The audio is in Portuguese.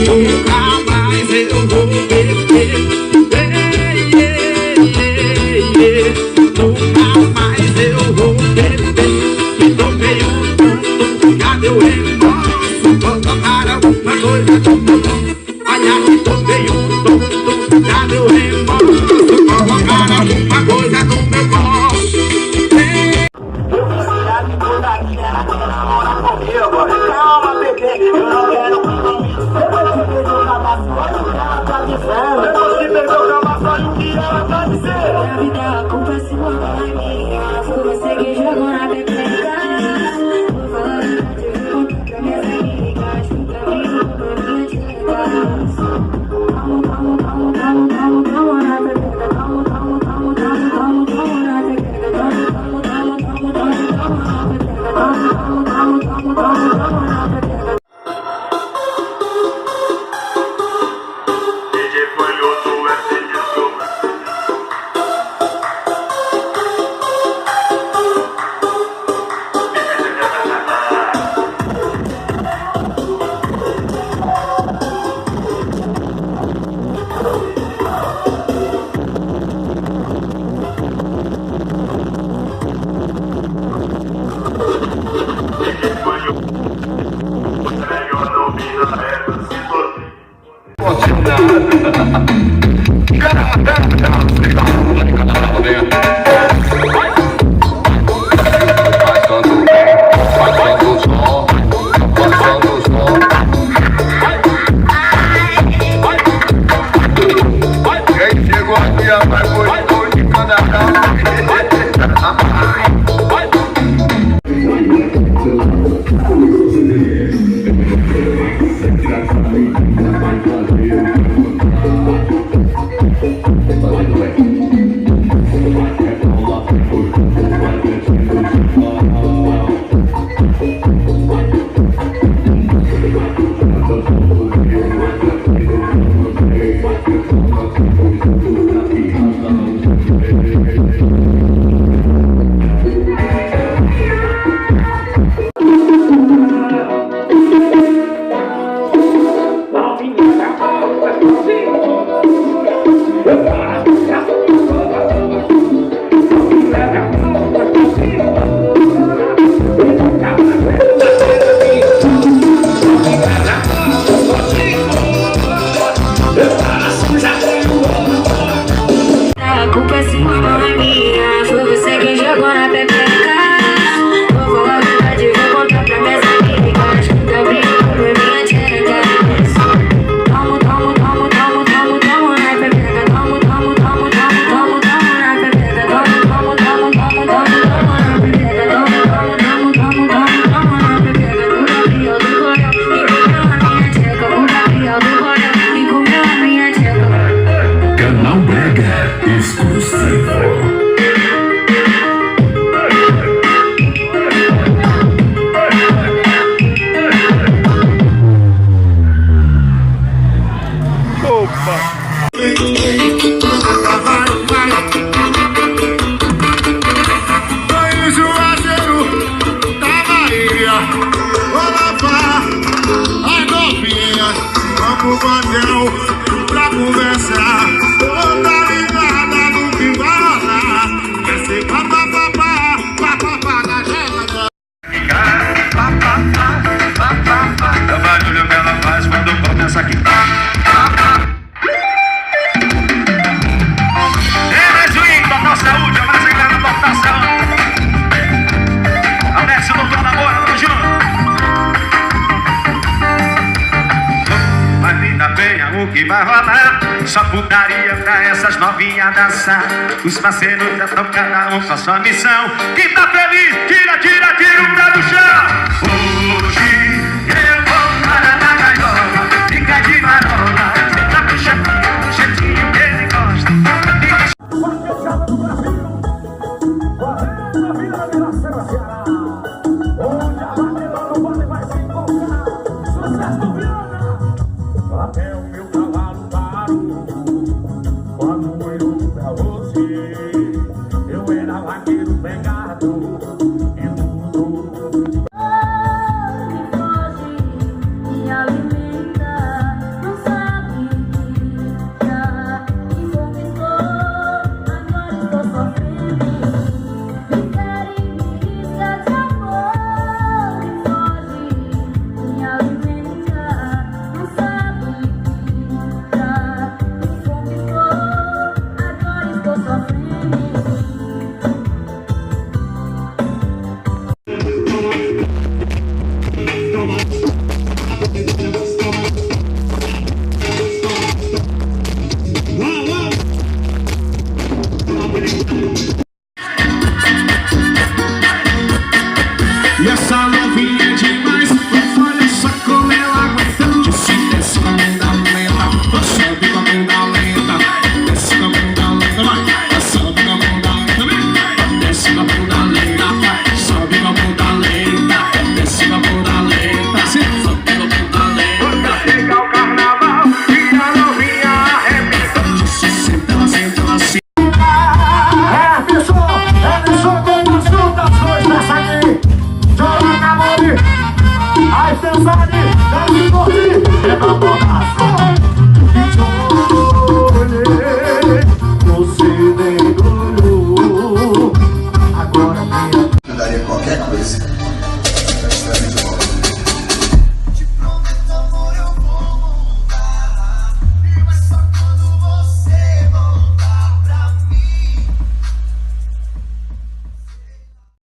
Nunca mais eu vou beber. Nunca mais eu vou beber. Me tomei um tanto, já deu remorso. Vou tocar alguma coisa do mundo. Olha, me tomei um tanto, já deu remorso. Vou colocar alguma coisa no meu bolso. Eu quisiera que toda a guerra namorar comigo. Calma, bebê, eu não quero compromisso. Depois de perder o cabaço, olha o que ela tá dizendo. Depois de perder o cabaço, olha o que ela tá dizendo. Minha vida, a culpa é sua, não é minha. Foi você que jogou na pepeca. Vou falar a verdade, eu vou contar pra minhas amigas. Nunca vi uma minha dieta. Calma, calma, calma, calma, calma, calma na pepeca. Calma, calma, calma, calma, calma, calma na pepeca. Calma, calma, calma, calma, calma, calma na pepeca. Calma, calma, calma, calma, calma, calma na pepeca. Pra conversar, toda ligada no que vai rolar. Quer ser papapá, papapá na geladeira. É o barulho que ela faz quando começa aqui. Swing, total saúde, a brasileira total saúde. Alessio, doutor Namora, tamo junto. Marina Penha, o que vai rolar? Só putaria pra essas novinhas dançar. Os parceiros já estão cada um com a sua missão. Quem tá feliz, tira, tira, tira o pé do chão.